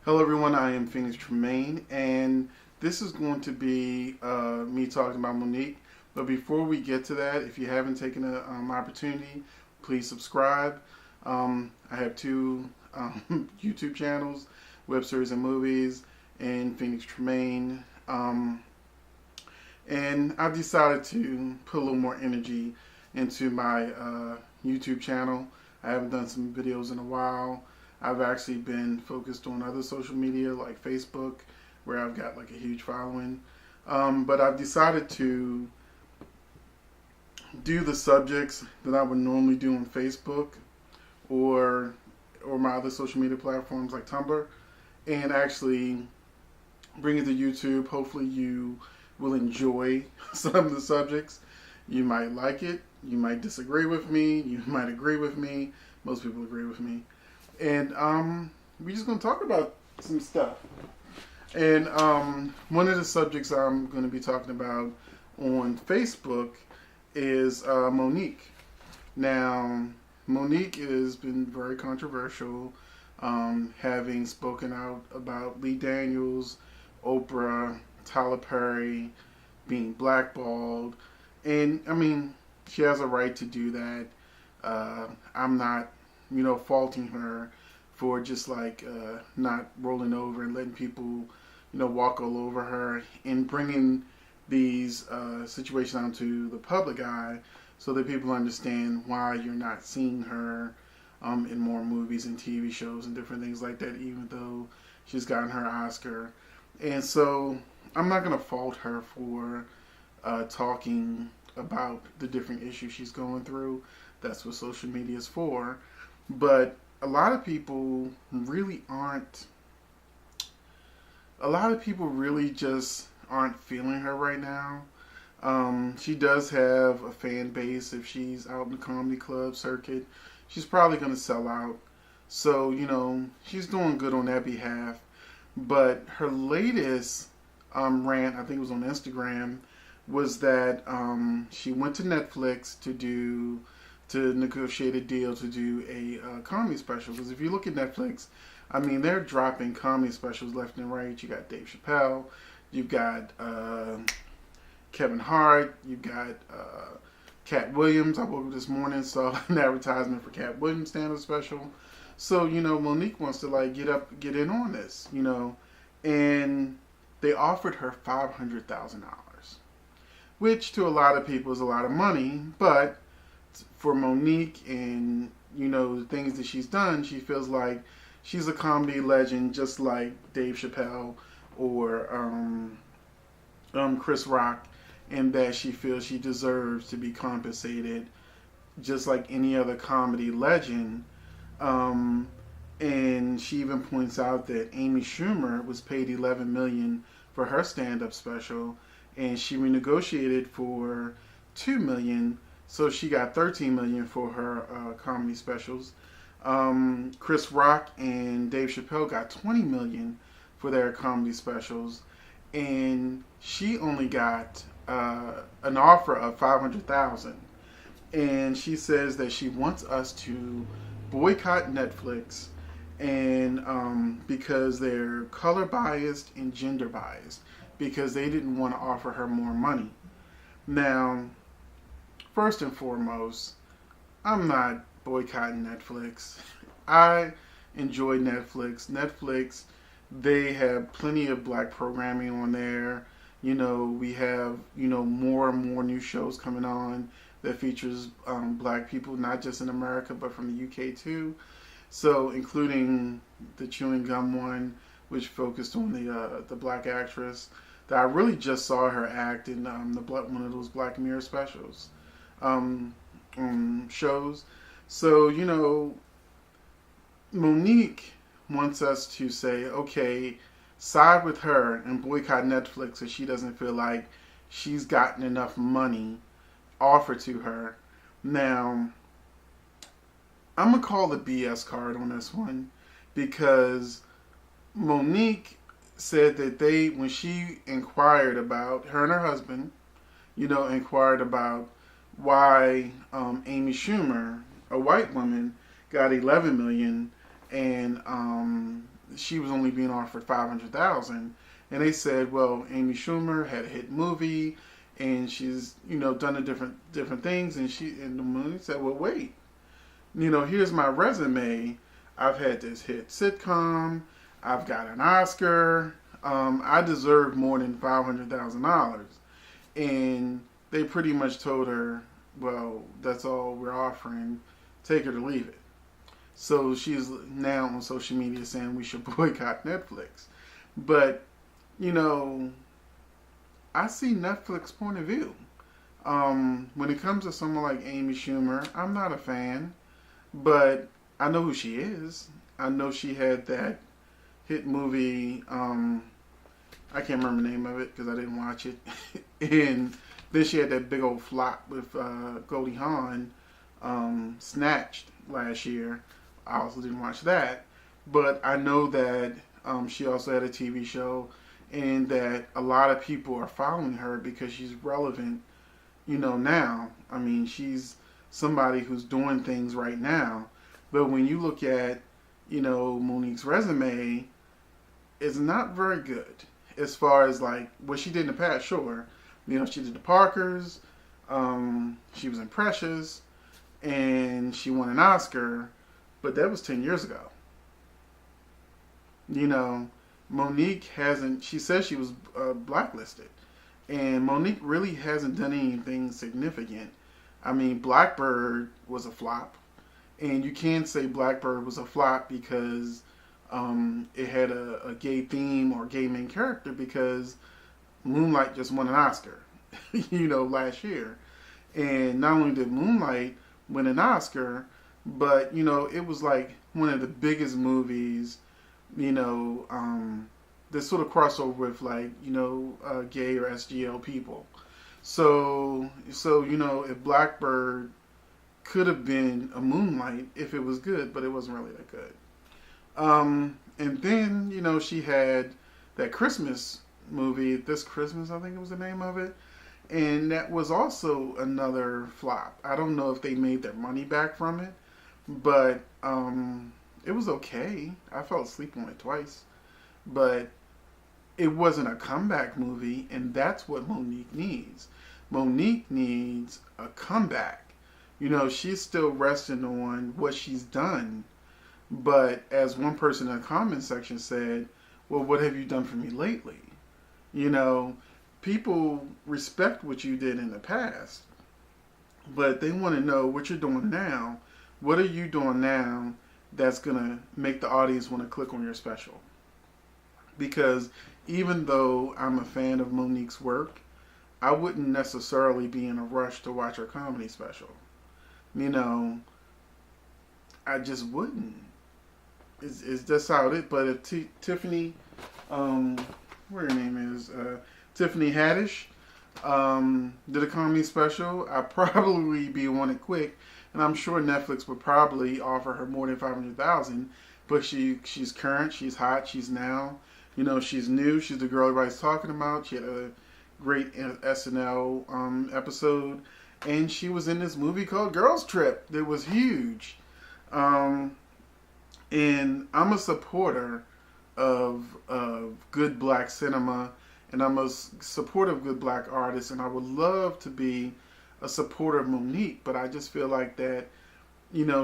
Hello, everyone. I am Phoenix Tremaine, and this is going to be me talking about Monique. But before we get to that, if you haven't taken an opportunity, please subscribe. I have two YouTube channels, Web Series and Movies, and Phoenix Tremaine. And I've decided to put a little more energy into my YouTube channel. I haven't done some videos in a while. I've actually been focused on other social media like Facebook, where I've got like a huge following. But I've decided to do the subjects that I would normally do on Facebook or my other social media platforms like Tumblr, and actually bring it to YouTube. Hopefully, you will enjoy some of the subjects. You might like it. You might disagree with me. You might agree with me. Most people agree with me. And we're just going to talk about some stuff. And one of the subjects I'm going to be talking about on Facebook is Monique. Now, Monique has been very controversial, having spoken out about Lee Daniels, Oprah, Tyler Perry being blackballed. And, I mean, she has a right to do that. I'm not faulting her for just like not rolling over and letting people, walk all over her and bringing these situations onto the public eye so that people understand why you're not seeing her in more movies and TV shows and different things like that, even though she's gotten her Oscar. And so I'm not going to fault her for talking about the different issues she's going through. That's what social media is for. But a lot of people really just aren't feeling her right now. She does have a fan base. If she's out in the comedy club circuit, she's probably going to sell out. So, she's doing good on that behalf. But her latest rant, I think it was on Instagram, was that she went to Netflix to negotiate a deal to do a comedy special. Because if you look at Netflix, I mean, they're dropping comedy specials left and right. You got Dave Chappelle, you've got Kevin Hart, you've got Cat Williams. I woke up this morning, saw an advertisement for Cat Williams stand-up special. So, Monique wants to get in on this, and they offered her $500,000, which to a lot of people is a lot of money, but for Monique and the things that she's done, she feels like she's a comedy legend, just like Dave Chappelle or Chris Rock, and that she feels she deserves to be compensated just like any other comedy legend. And she even points out that Amy Schumer was paid $11 million for her stand-up special, and she renegotiated for $2 million. So she got $13 million for her comedy specials. Chris Rock and Dave Chappelle got $20 million for their comedy specials, and she only got an offer of $500,000. And she says that she wants us to boycott Netflix, and because they're color biased and gender biased, because they didn't want to offer her more money. Now, first and foremost, I'm not boycotting Netflix. I enjoy Netflix. Netflix, they have plenty of black programming on there. We have, more and more new shows coming on that features black people, not just in America, but from the UK too. So, including the Chewing Gum one, which focused on the black actress that I really just saw her act in one of those Black Mirror specials. Shows. So, Monique wants us to say, okay, side with her and boycott Netflix if she doesn't feel like she's gotten enough money offered to her. Now, I'm going to call the BS card on this one, because Monique said that when she inquired about, her and her husband, inquired about why Amy Schumer, a white woman, got $11 million, and she was only being offered $500,000, and they said, well, Amy Schumer had a hit movie, and she's done the different things, and the movie said, well, wait, here's my resume. I've had this hit sitcom. I've got an Oscar. I deserve more than $500,000, and they pretty much told her, well, that's all we're offering. Take it or leave it. So she's now on social media saying we should boycott Netflix. But, I see Netflix's point of view. When it comes to someone like Amy Schumer, I'm not a fan, but I know who she is. I know she had that hit movie, I can't remember the name of it because I didn't watch it. And then she had that big old flop with Goldie Hawn, Snatched, last year. I also didn't watch that. But I know that she also had a TV show, and that a lot of people are following her because she's relevant, now. I mean, she's somebody who's doing things right now. But when you look at, Monique's resume, it's not very good. As far as like what she did in the past, sure. She did the Parkers, she was in Precious, and she won an Oscar, but that was 10 years ago. Monique hasn't, she says she was blacklisted, and Monique really hasn't done anything significant. I mean, Blackbird was a flop, and you can't say Blackbird was a flop because it had a gay theme or gay main character, because Moonlight just won an Oscar, last year. And not only did Moonlight win an Oscar, but, it was like one of the biggest movies, that sort of crossover with like, gay or SGL people. So, if Blackbird could have been a Moonlight if it was good, but it wasn't really that good. And then, she had that Christmas movie, This Christmas, I think it was the name of it. And that was also another flop. I don't know if they made their money back from it, but it was okay. I fell asleep on it twice. But it wasn't a comeback movie, and that's what Monique needs. Monique needs a comeback. She's still resting on what she's done. But as one person in the comment section said, well, what have you done for me lately? People respect what you did in the past, but they want to know what you're doing now. What are you doing now that's going to make the audience want to click on your special? Because even though I'm a fan of Monique's work, I wouldn't necessarily be in a rush to watch her comedy special. I just wouldn't. It's just how it is. But if Tiffany, where her name is, Tiffany Haddish, did a comedy special, I'd probably be on it quick, and I'm sure Netflix would probably offer her more than $500,000. But she's current, she's hot, she's now, she's new, she's the girl everybody's talking about. She had a great SNL episode, and she was in this movie called Girls Trip that was huge. And I'm a supporter of good black cinema, and I'm a supporter of good black artists, and I would love to be a supporter of Monique, but I just feel like that,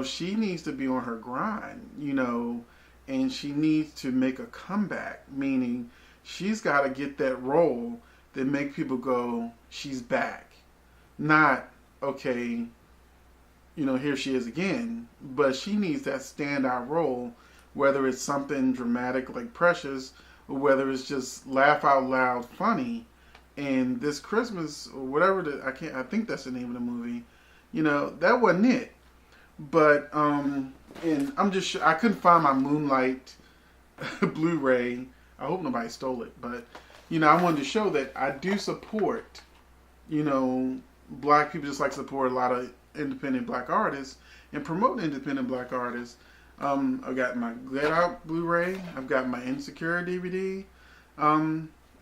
she needs to be on her grind, and she needs to make a comeback, meaning she's got to get that role that make people go, she's back. Not, okay, here she is again, but she needs that standout role, whether it's something dramatic like Precious, or whether it's just laugh out loud funny. And This Christmas, or whatever, I think that's the name of the movie, that wasn't it. But, and I couldn't find my Moonlight Blu-ray. I hope nobody stole it, but, I wanted to show that I do support, black people, just like support a lot of independent black artists and promote independent black artists. I've got my Get Out Blu-ray. I've got my Insecure DVD.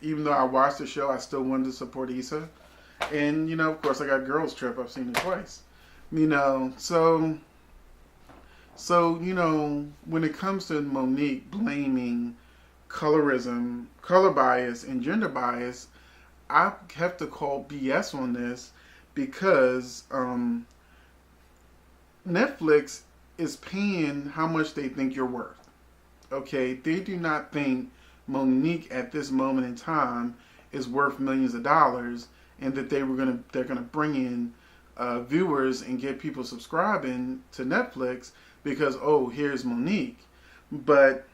Even though I watched the show, I still wanted to support Issa. And, of course, I got Girls Trip. I've seen it twice. So, So, when it comes to Monique blaming colorism, color bias, and gender bias, I have to call BS on this because Netflix is paying how much they think you're worth. Okay, they do not think Monique at this moment in time is worth millions of dollars, and that they're gonna bring in viewers and get people subscribing to Netflix because here's Monique. But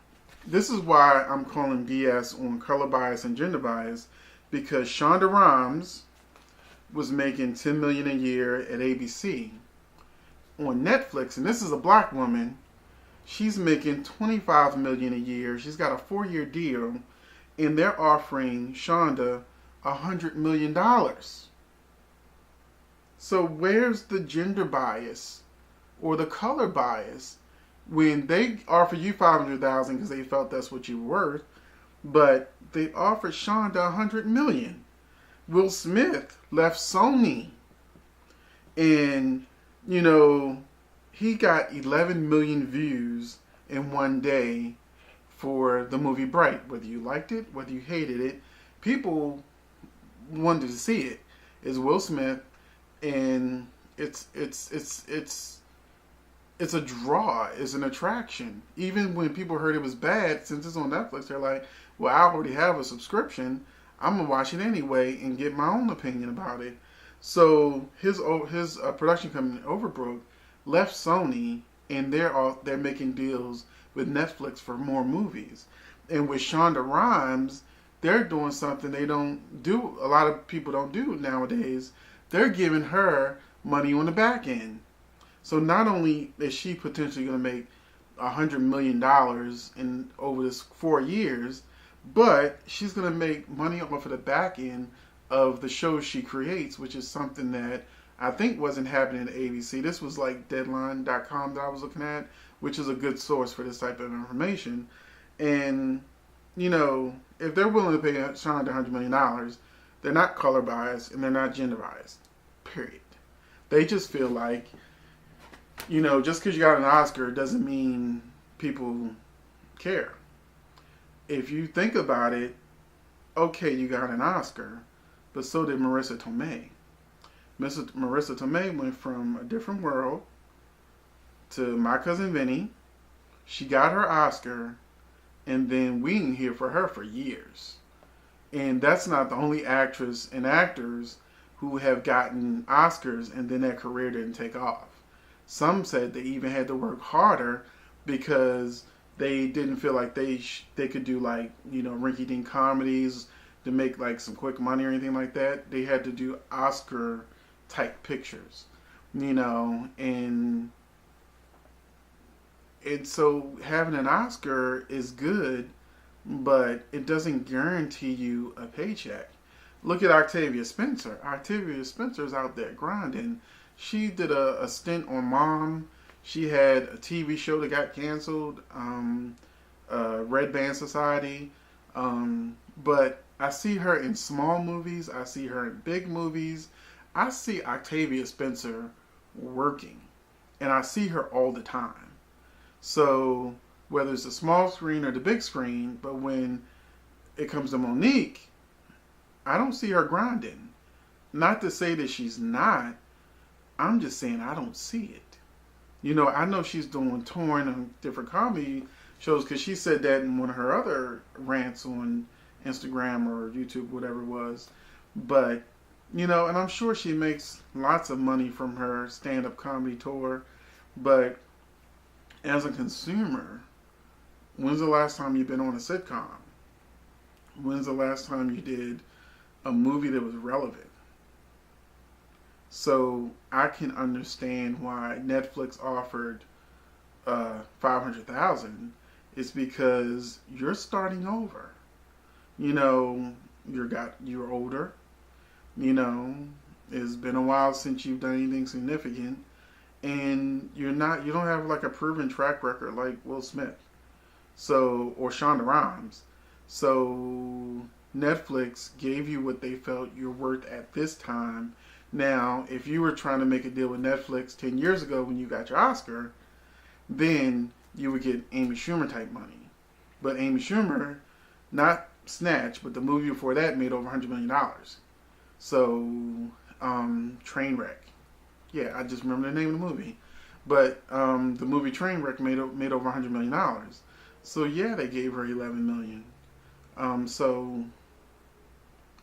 this is why I'm calling BS on color bias and gender bias, because Shonda Rhimes was making $10 million a year at ABC. On Netflix, and this is a black woman, she's making $25 million a year. She's got a 4-year deal, and they're offering Shonda $100 million. So where's the gender bias or the color bias when they offer you $500,000 because they felt that's what you were worth, but they offered Shonda $100 million? Will Smith left Sony, and he got 11 million views in one day for the movie Bright. Whether you liked it, whether you hated it, people wanted to see it. It's Will Smith, and it's a draw. It's an attraction. Even when people heard it was bad, since it's on Netflix, they're like, well, I already have a subscription. I'm going to watch it anyway and get my own opinion about it. So his production company, Overbrook, left Sony, and they're making deals with Netflix for more movies. And with Shonda Rhimes, they're doing something they don't do. A lot of people don't do nowadays. They're giving her money on the back end. So not only is she potentially going to make $100 million in over this 4 years, but she's going to make money off of the back end of the shows she creates, which is something that I think wasn't happening at ABC. This was like Deadline.com that I was looking at, which is a good source for this type of information. And, if they're willing to pay Shonda $100 million, they're not color biased and they're not gender biased. Period. They just feel like, just because you got an Oscar doesn't mean people care. If you think about it, okay, you got an Oscar, but so did Marissa Tomei. Marissa Tomei went from A Different World to My Cousin Vinny. She got her Oscar, and then we didn't hear from her for years. And that's not the only actress and actors who have gotten Oscars and then their career didn't take off. Some said they even had to work harder because they didn't feel like they could do rinky-dink comedies to make some quick money or anything like that. They had to do Oscar type pictures, and so having an Oscar is good, but it doesn't guarantee you a paycheck. Look at Octavia Spencer. Octavia Spencer's out there grinding. She did a stint on Mom. She had a TV show that got canceled, Red Band Society. But I see her in small movies. I see her in big movies. I see Octavia Spencer working. And I see her all the time. So whether it's the small screen or the big screen, but when it comes to Monique, I don't see her grinding. Not to say that she's not. I'm just saying I don't see it. I know she's doing touring on different comedy shows because she said that in one of her other rants on Instagram or YouTube, whatever it was. But, and I'm sure she makes lots of money from her stand-up comedy tour. But as a consumer, when's the last time you've been on a sitcom? When's the last time you did a movie that was relevant? So I can understand why Netflix offered $500,000. It's because you're starting over. You're older. It's been a while since you've done anything significant, and you don't have a proven track record like Will Smith, or Shonda Rhimes. So Netflix gave you what they felt you're worth at this time. Now, if you were trying to make a deal with Netflix 10 years ago when you got your Oscar, then you would get Amy Schumer type money. But Amy Schumer, not Snatch, but the movie before that made over $100 million. So, Trainwreck. Yeah, I just remember the name of the movie. But the movie Trainwreck made over $100 million. So yeah, they gave her $11 million. So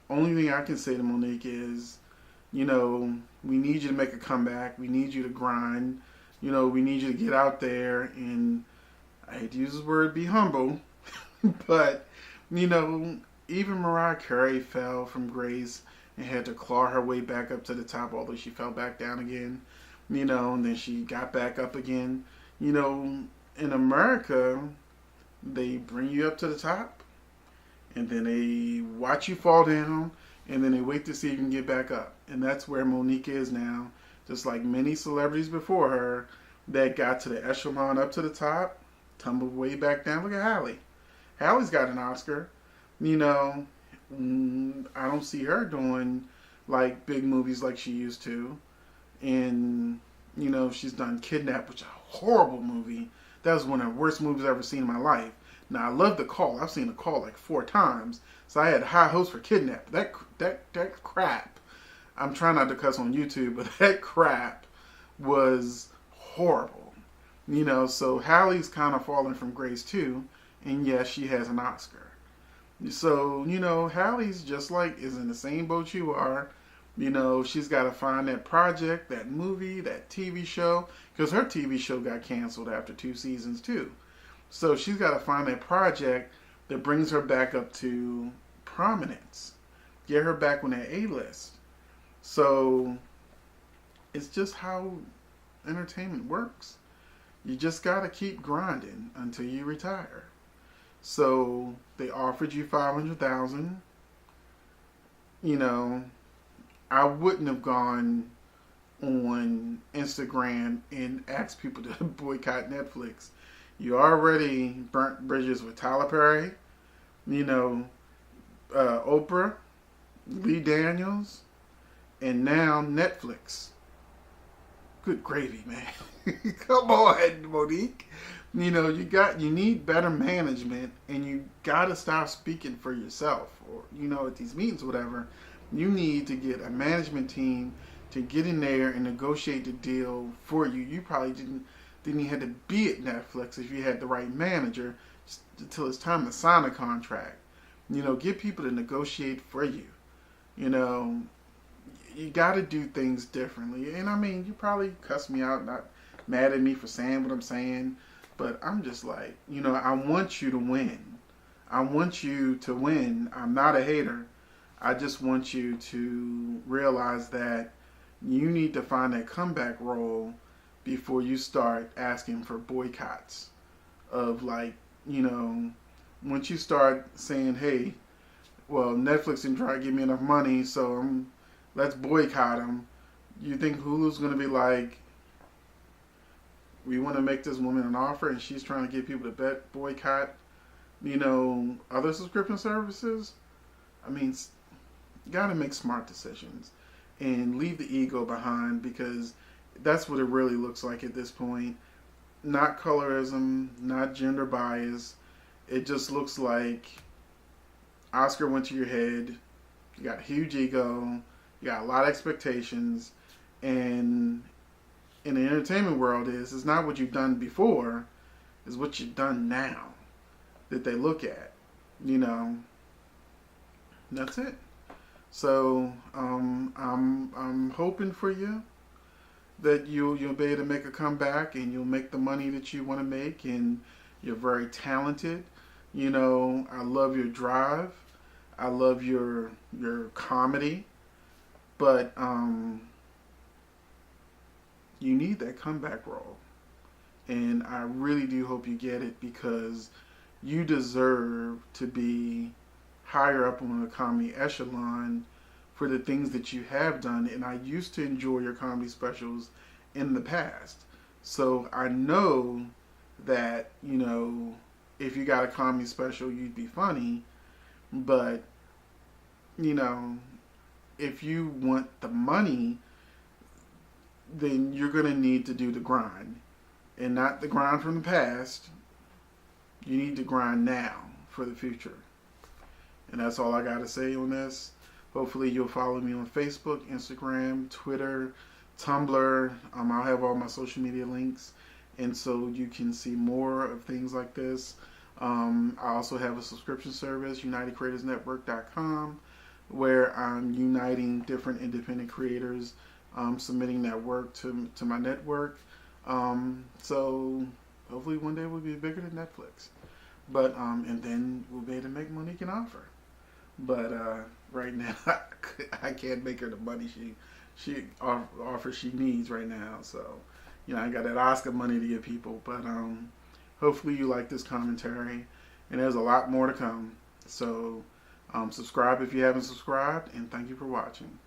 only thing I can say to Monique is, we need you to make a comeback. We need you to grind. We need you to get out there and, I hate to use this word, be humble. But, even Mariah Carey fell from grace and had to claw her way back up to the top, although she fell back down again, and then she got back up again. In America, they bring you up to the top, and then they watch you fall down, and then they wait to see if you can get back up. And that's where Monique is now, just like many celebrities before her that got to the echelon up to the top, tumbled way back down. Look at Halle. Halle's got an Oscar. I don't see her doing like big movies like she used to. And, she's done Kidnap, which is a horrible movie. That was one of the worst movies I've ever seen in my life. Now, I love The Call. I've seen The Call like 4 times. So I had high hopes for Kidnap. That crap. I'm trying not to cuss on YouTube, but that crap was horrible. So Halle's kind of fallen from grace too. And yes, she has an Oscar. So, Halle's just is in the same boat you are. She's got to find that project, that movie, that TV show. Because her TV show got canceled after 2 seasons too. So she's got to find that project that brings her back up to prominence. Get her back on that A-list. So it's just how entertainment works. You just got to keep grinding until you retire. So they offered you $500,000. I wouldn't have gone on Instagram and asked people to boycott Netflix. You already burnt bridges with Tyler Perry, Oprah, Lee Daniels, and now Netflix. Good gravy, man. Come on, Monique. You need better management, and you gotta stop speaking for yourself, or at these meetings, or whatever. You need to get a management team to get in there and negotiate the deal for you. You probably didn't even have to be at Netflix if you had the right manager until it's time to sign a contract. Get people to negotiate for you. You got to do things differently. And I mean, you probably cuss me out, not mad at me for saying what I'm saying, but I'm just like, I want you to win. I want you to win. I'm not a hater. I just want you to realize that you need to find that comeback role before you start asking for boycotts of once you start saying, hey, well, Netflix didn't try to give me enough money, so let's boycott them. You think Hulu's going to be like, we want to make this woman an offer and she's trying to get people to boycott, other subscription services? I mean, you got to make smart decisions and leave the ego behind, because that's what it really looks like at this point. Not colorism, not gender bias. It just looks like Oscar went to your head. You got a huge ego. You got a lot of expectations. And in the entertainment world it's not what you've done before, it's what you've done now that they look at. That's it. So I'm hoping for you that you'll be able to make a comeback and you'll make the money that you want to make, and you're very talented. I love your drive. I love your comedy, but you need that comeback role, and I really do hope you get it, because you deserve to be higher up on the comedy echelon for the things that you have done. And I used to enjoy your comedy specials in the past, so I know that if you got a comedy special, you'd be funny. But if you want the money, then you're gonna need to do the grind, and not the grind from the past. You need to grind now for the future. And that's all I got to say on this. Hopefully you'll follow me on Facebook, Instagram, Twitter, Tumblr. I'll have all my social media links, and so you can see more of things like this. I also have a subscription service, UnitedCreatorsNetwork.com, where I'm uniting different independent creators, submitting that work to my network. So hopefully one day we'll be bigger than Netflix. But and then we'll be able to make Monique an offer. But right now I can't make her the money she offers she needs right now. So I got that Oscar money to give people. But hopefully you like this commentary, and there's a lot more to come. So subscribe if you haven't subscribed, and thank you for watching.